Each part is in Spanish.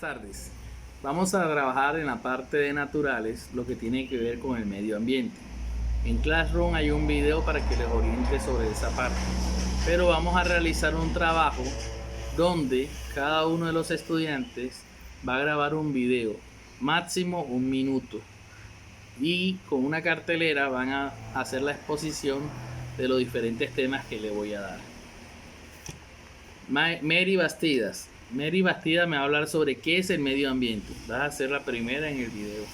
tardes. Vamos a trabajar en la parte de naturales, lo que tiene que ver con el medio ambiente. En Classroom hay un video para que les oriente sobre esa parte. Pero vamos a realizar un trabajo donde cada uno de los estudiantes va a grabar un video, máximo 1 minuto. Y con una cartelera van a hacer la exposición de los diferentes temas que les voy a dar. Mary Bastidas me va a hablar sobre qué es el medio ambiente. Vas a ser la primera en el video.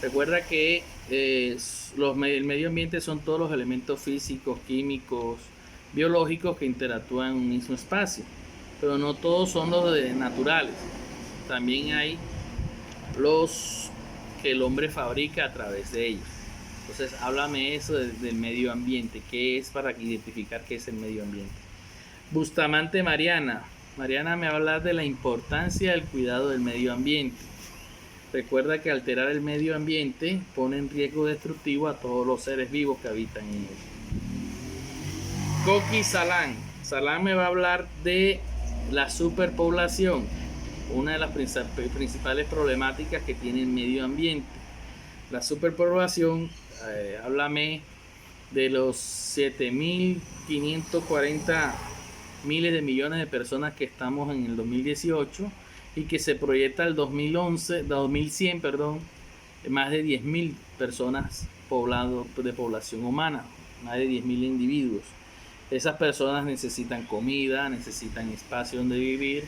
Recuerda que el medio ambiente son todos los elementos físicos, químicos, biológicos que interactúan en un mismo espacio, pero no todos son los naturales. También hay los que el hombre fabrica a través de ellos. Entonces háblame eso del medio ambiente, qué es, para identificar qué es el medio ambiente. Bustamante Mariana me va a hablar de la importancia del cuidado del medio ambiente. Recuerda que alterar el medio ambiente pone en riesgo destructivo a todos los seres vivos que habitan en él. Coqui Salán me va a hablar de la superpoblación, una de las principales problemáticas que tiene el medio ambiente. La superpoblación, háblame de los 7.540 miles de millones de personas que estamos en el 2018 y que se proyecta el 2100, más de 10.000 personas de población humana, más de 10.000 individuos. Esas personas necesitan comida, necesitan espacio donde vivir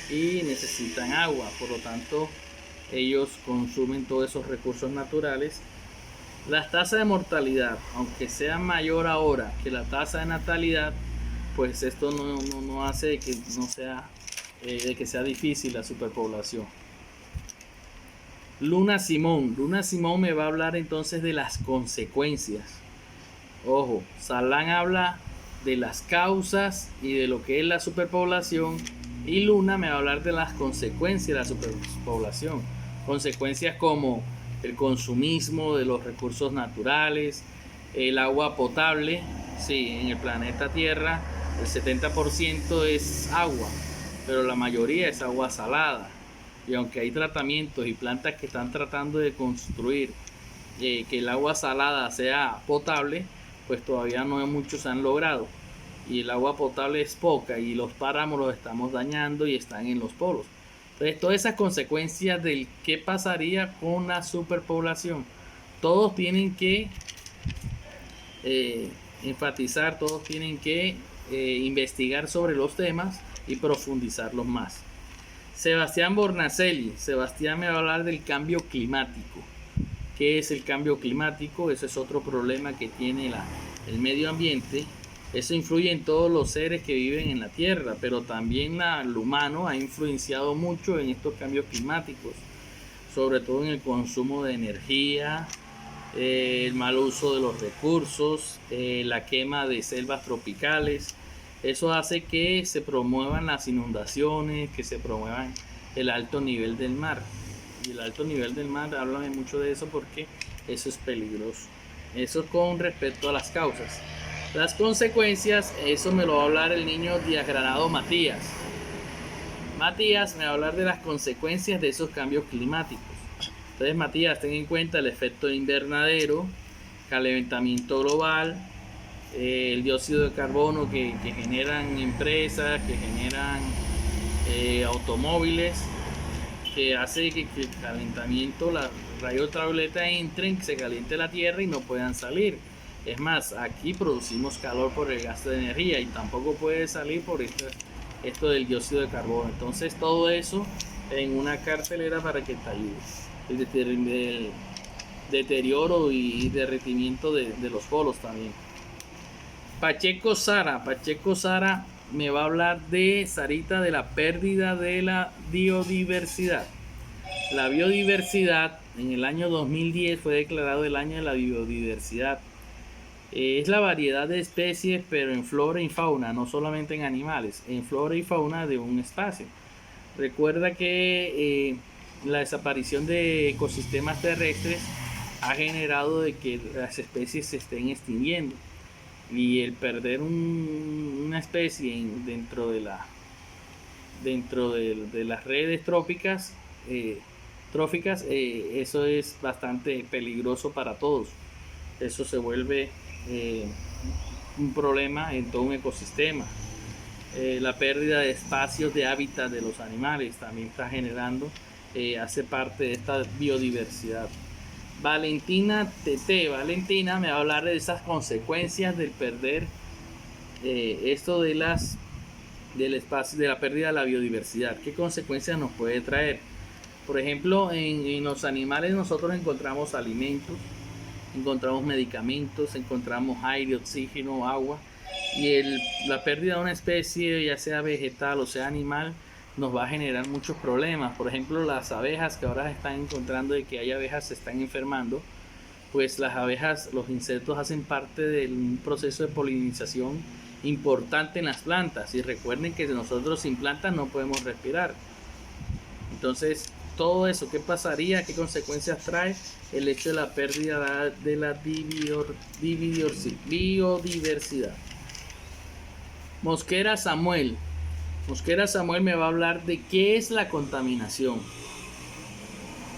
y necesitan agua. Por lo tanto, ellos consumen todos esos recursos naturales. Las tasas de mortalidad, aunque sea mayor ahora que la tasa de natalidad, pues esto no hace de que que sea difícil la superpoblación. Luna Simón me va a hablar entonces de las consecuencias. Ojo, Salán habla de las causas y de lo que es la superpoblación, y Luna me va a hablar de las consecuencias de la superpoblación. Consecuencias como el consumismo de los recursos naturales, el agua potable. Sí, en el planeta Tierra el 70% es agua, pero la mayoría es agua salada. Y aunque hay tratamientos y plantas que están tratando de construir que el agua salada sea potable, pues todavía no muchos han logrado. Y el agua potable es poca y los páramos los estamos dañando y están en los polos. Entonces, todas esas consecuencias del qué pasaría con la superpoblación, todos tienen que enfatizar, todos tienen que investigar sobre los temas y profundizarlos más. Sebastián Bornacelli me va a hablar del cambio climático. ¿Qué es el cambio climático? Ese es otro problema que tiene el medio ambiente. Eso influye en todos los seres que viven en la Tierra, pero también el humano ha influenciado mucho en estos cambios climáticos, sobre todo en el consumo de energía, el mal uso de los recursos, la quema de selvas tropicales. Eso hace que se promuevan las inundaciones, que se promuevan el alto nivel del mar. Y el alto nivel del mar, háblame mucho de eso porque eso es peligroso. Eso con respecto a las causas. Las consecuencias, eso me lo va a hablar el niño Diagranado Matías. Matías me va a hablar de las consecuencias de esos cambios climáticos. Entonces, Matías, ten en cuenta el efecto de invernadero, calentamiento global, el dióxido de carbono que generan empresas, que generan automóviles, que hace que el calentamiento, la rayos ultravioleta entren, se caliente la tierra y no puedan salir. Es más, aquí producimos calor por el gasto de energía y tampoco puede salir por esto del dióxido de carbono. Entonces, todo eso en una cartelera para que te ayude. El deterioro y derretimiento de los polos también. Pacheco Sara me va a hablar de la pérdida de la biodiversidad. La biodiversidad en el año 2010 fue declarado el año de la biodiversidad. Es la variedad de especies, pero en flora y fauna, no solamente en animales, en flora y fauna de un espacio. Recuerda que la desaparición de ecosistemas terrestres ha generado de que las especies se estén extinguiendo. Y el perder una especie dentro de dentro de las redes tróficas, eso es bastante peligroso para todos. Eso se vuelve un problema en todo un ecosistema. La pérdida de espacios de hábitat de los animales también está generando, hace parte de esta biodiversidad. Valentina Valentina me va a hablar de esas consecuencias del perder esto del espacio, de la pérdida de la biodiversidad. ¿Qué consecuencias nos puede traer? Por ejemplo, en los animales nosotros encontramos alimentos, encontramos medicamentos, encontramos aire, oxígeno, agua, y la pérdida de una especie, ya sea vegetal o sea animal, nos va a generar muchos problemas. Por ejemplo, las abejas, que ahora están encontrando de que hay abejas se están enfermando, pues las abejas, los insectos hacen parte de un proceso de polinización importante en las plantas, y recuerden que nosotros sin plantas no podemos respirar. Entonces, todo eso, ¿qué pasaría? ¿Qué consecuencias trae el hecho de la pérdida de la biodiversidad? Mosquera Samuel me va a hablar de qué es la contaminación,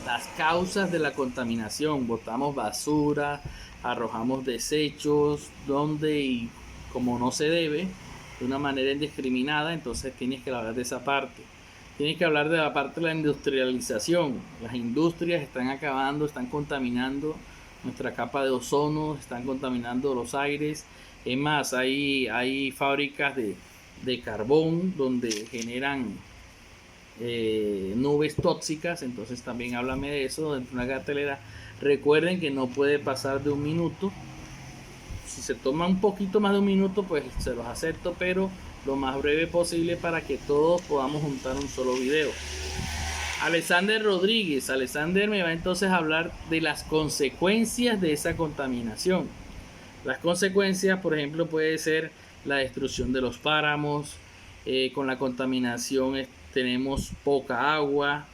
las causas de la contaminación. Botamos basura, arrojamos desechos donde y como no se debe, de una manera indiscriminada. Entonces tienes que hablar de esa parte. Tienes que hablar de la parte de la industrialización. Las industrias están acabando, están contaminando nuestra capa de ozono, están contaminando los aires. Es más, hay fábricas de carbón donde generan nubes tóxicas. Entonces también háblame de eso dentro de una cartelera. Recuerden que no puede pasar de un minuto. Si se toma un poquito más de un minuto, pues se los acepto, pero lo más breve posible para que todos podamos juntar un solo video. Alexander Rodríguez me va entonces a hablar de las consecuencias de esa contaminación. Las consecuencias, por ejemplo, puede ser la destrucción de los páramos. Con la contaminación tenemos poca agua.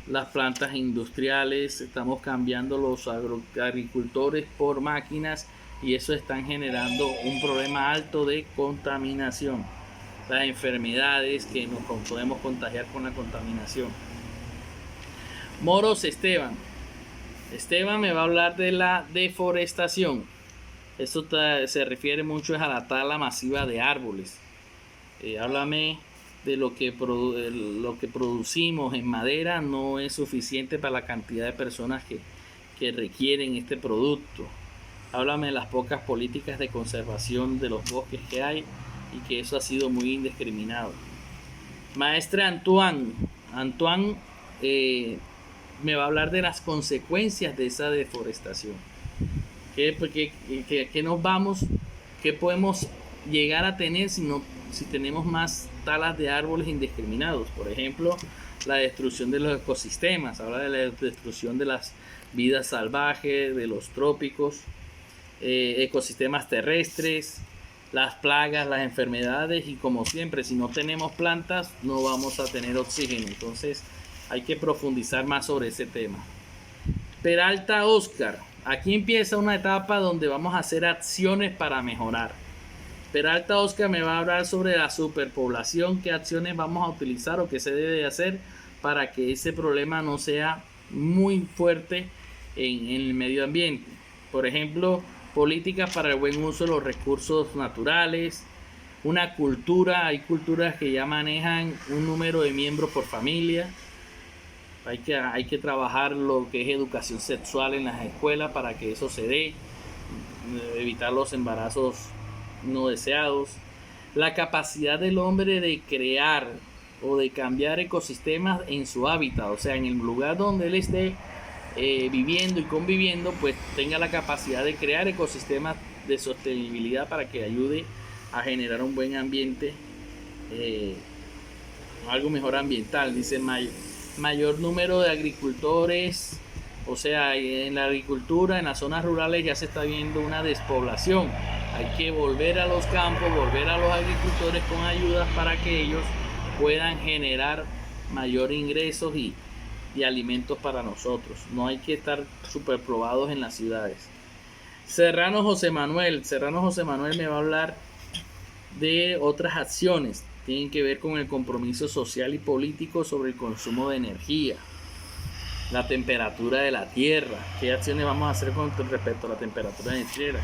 Las plantas industriales, estamos cambiando los agricultores por máquinas, y eso están generando un problema alto de contaminación. Las enfermedades que nos podemos contagiar con la contaminación. Moros Esteban me va a hablar de la deforestación. Esto se refiere mucho a la tala masiva de árboles. Háblame de lo que producimos en madera, no es suficiente para la cantidad de personas que requieren este producto. Háblame de las pocas políticas de conservación de los bosques que hay, y que eso ha sido muy indiscriminado. Maestra Antoine me va a hablar de las consecuencias de esa deforestación. ¿Qué podemos llegar a tener si tenemos más talas de árboles indiscriminados? Por ejemplo, la destrucción de los ecosistemas. Habla de la destrucción de las vidas salvajes, de los trópicos, ecosistemas terrestres, las plagas, las enfermedades, y como siempre, si no tenemos plantas no vamos a tener oxígeno. Entonces hay que profundizar más sobre ese tema. Peralta Oscar, aquí empieza una etapa donde vamos a hacer acciones para mejorar. Peralta Oscar me va a hablar sobre la superpoblación, qué acciones vamos a utilizar o qué se debe de hacer para que ese problema no sea muy fuerte en el medio ambiente. Por ejemplo, políticas para el buen uso de los recursos naturales, una cultura. Hay culturas que ya manejan un número de miembros por familia. Hay que trabajar lo que es educación sexual en las escuelas para que eso se dé, evitar los embarazos no deseados. La capacidad del hombre de crear o de cambiar ecosistemas en su hábitat, o sea, en el lugar donde él esté viviendo y conviviendo, pues tenga la capacidad de crear ecosistemas de sostenibilidad para que ayude a generar un buen ambiente, algo mejor ambiental. Dice mayor número de agricultores, o sea, en la agricultura, en las zonas rurales ya se está viendo una despoblación. Hay que volver a los campos, volver a los agricultores con ayudas para que ellos puedan generar mayor ingresos y alimentos para nosotros. No hay que estar super probados en las ciudades. Serrano José Manuel me va a hablar de otras acciones. tienen que ver con el compromiso social y político sobre el consumo de energía, la temperatura de la tierra, qué acciones vamos a hacer con respecto a la temperatura de la tierra.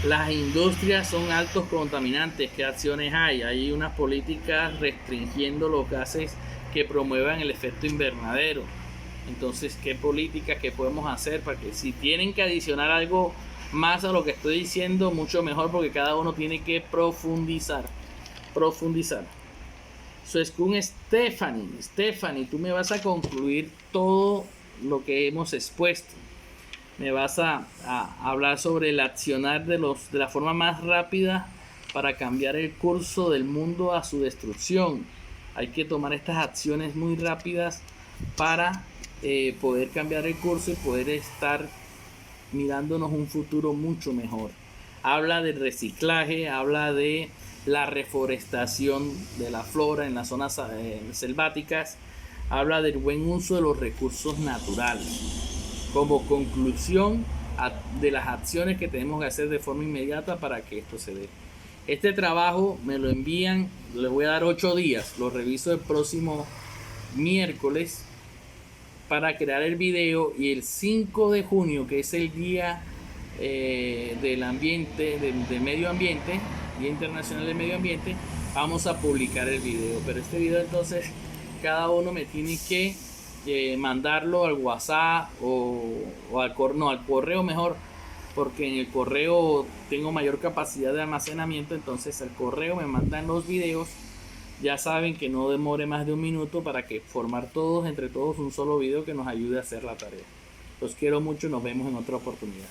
Las industrias son altos contaminantes, qué acciones hay. Hay unas políticas restringiendo los gases que promuevan el efecto invernadero. Entonces, ¿qué políticas que podemos hacer para que, si tienen que adicionar algo más a lo que estoy diciendo, mucho mejor, porque cada uno tiene que profundizar? So es con Stephanie, tú me vas a concluir todo lo que hemos expuesto. Me vas a hablar sobre el accionar de la forma más rápida para cambiar el curso del mundo a su destrucción. Hay que tomar estas acciones muy rápidas para poder cambiar el curso y poder estar mirándonos un futuro mucho mejor. Habla del reciclaje, habla de la reforestación de la flora en las zonas selváticas, habla del buen uso de los recursos naturales. Como conclusión de las acciones que tenemos que hacer de forma inmediata para que esto se dé. Este trabajo me lo envían, les voy a dar 8 días, lo reviso el próximo miércoles para crear el video, y el 5 de junio, que es el día del ambiente, del medio ambiente, Día Internacional del Medio Ambiente, vamos a publicar el video. Pero este video, entonces, cada uno me tiene que mandarlo al WhatsApp o al correo mejor, porque en el correo tengo mayor capacidad de almacenamiento. Entonces al correo me mandan los videos. Ya saben que no demore más de 1 minuto para que formar entre todos un solo video que nos ayude a hacer la tarea. Los quiero mucho, nos vemos en otra oportunidad.